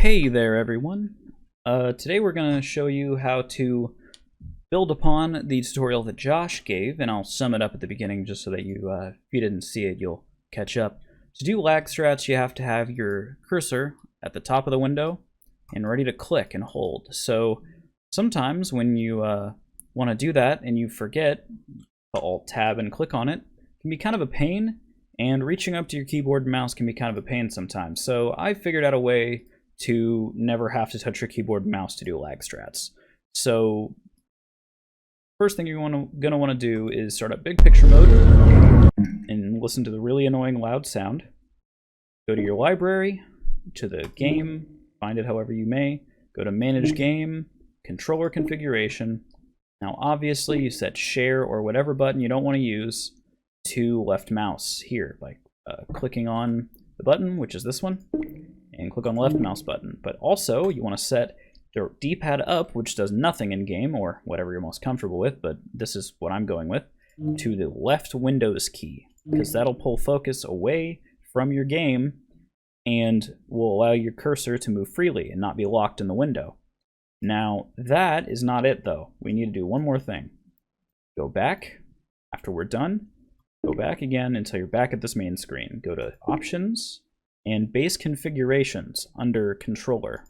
Hey there everyone! Today we're going to show you how to build upon the tutorial that Josh gave, and I'll sum it up at the beginning just so that you, if you didn't see it, you'll catch up. To do lag strats, you have to have your cursor at the top of the window and ready to click and hold. So sometimes when you want to do that and you forget, the Alt-Tab and click on it, can be kind of a pain, and reaching up to your keyboard and mouse can be kind of a pain sometimes. So I figured out a way to never have to touch your keyboard and mouse to do lag strats. So first thing you're gonna want to do is start up big picture mode and listen to the really annoying loud sound. Go to your library, to the game, find it however you may, go to manage game, controller configuration. Now obviously you set share or whatever button you don't want to use to left mouse here by clicking on the button, which is this one, and click on the left mouse button. But also you want to set the D-pad up, which does nothing in game, or whatever you're most comfortable with, but this is what I'm going with, to the left Windows key, because that'll pull focus away from your game and will allow your cursor to move freely and not be locked in the window. Now that is not it though. We need to do one more thing. Go back after we're done. Go back again until you're back at this main screen. Go to Options and Base Configurations under Controller.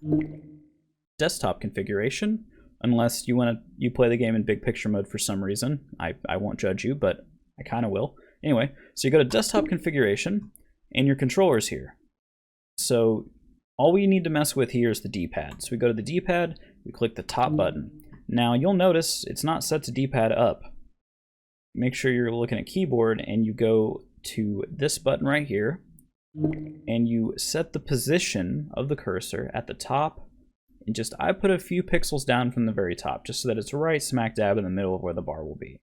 Desktop configuration, unless you play the game in big picture mode for some reason. I won't judge you, but I kind of will. Anyway, so you go to Desktop configuration, and your controller's here. So all we need to mess with here is the D-pad. So we go to the D-pad, we click the top button. Now you'll notice it's not set to D-pad up. Make sure you're looking at keyboard and you go to this button right here and you set the position of the cursor at the top, and I put a few pixels down from the very top just so that it's right smack dab in the middle of where the bar will be.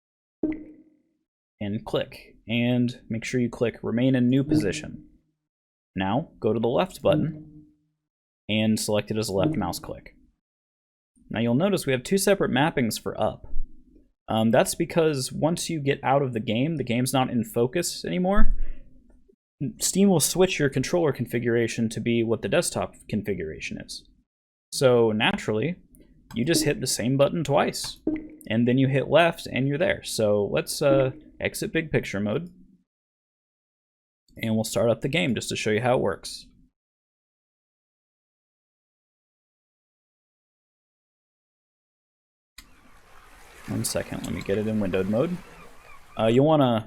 And click, and make sure you click remain in new position. Now go to the left button and select it as a left mouse click. Now you'll notice we have two separate mappings for up. That's because once you get out of the game's not in focus anymore. Steam will switch your controller configuration to be what the desktop configuration is. So naturally, you just hit the same button twice, and then you hit left and you're there. So let's exit big picture mode, and we'll start up the game just to show you how it works. One second, let me get it in windowed mode. You'll wanna,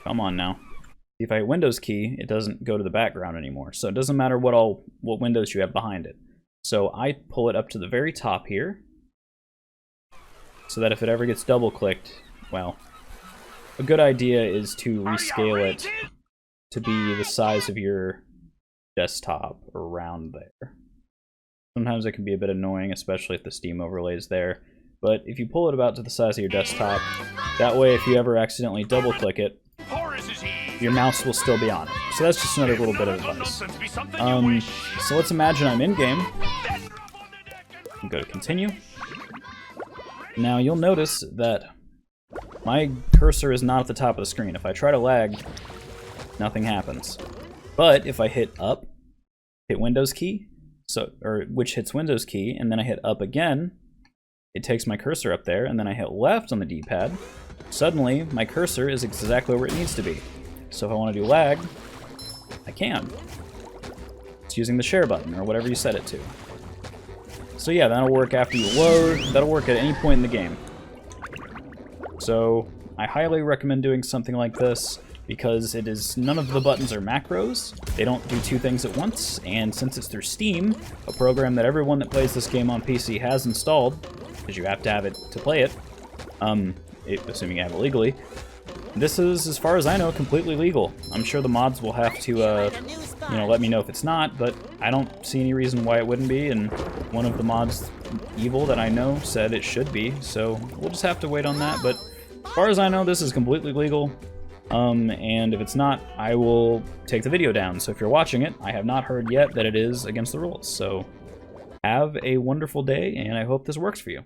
come on now. If I hit Windows key, it doesn't go to the background anymore. So it doesn't matter what windows you have behind it. So I pull it up to the very top here, so that if it ever gets double clicked, well, a good idea is to rescale it to be the size of your desktop around there. Sometimes it can be a bit annoying, especially if the Steam overlay is there. But if you pull it about to the size of your desktop, that way if you ever accidentally double click it, your mouse will still be on it. So that's just another little bit of advice. So let's imagine I'm in game. Go to continue. Now you'll notice that my cursor is not at the top of the screen. If I try to lag, nothing happens. But if I hit up, hit Windows key, which hits Windows key, and then I hit up again, it takes my cursor up there, and then I hit left on the D-pad, suddenly my cursor is exactly where it needs to be. So if I want to do lag, I can. It's using the share button, or whatever you set it to. So yeah, that'll work after you load, that'll work at any point in the game. So I highly recommend doing something like this, because none of the buttons are macros, they don't do two things at once, and since it's through Steam, a program that everyone that plays this game on PC has installed, because you have to have it to play it, assuming you have it legally, this is, as far as I know, completely legal. I'm sure the mods will have to, let me know if it's not, but I don't see any reason why it wouldn't be, and one of the mods, Evil, that I know, said it should be, so we'll just have to wait on that, but as far as I know, this is completely legal. And if it's not, I will take the video down. So if you're watching it, I have not heard yet that it is against the rules. So have a wonderful day, and I hope this works for you.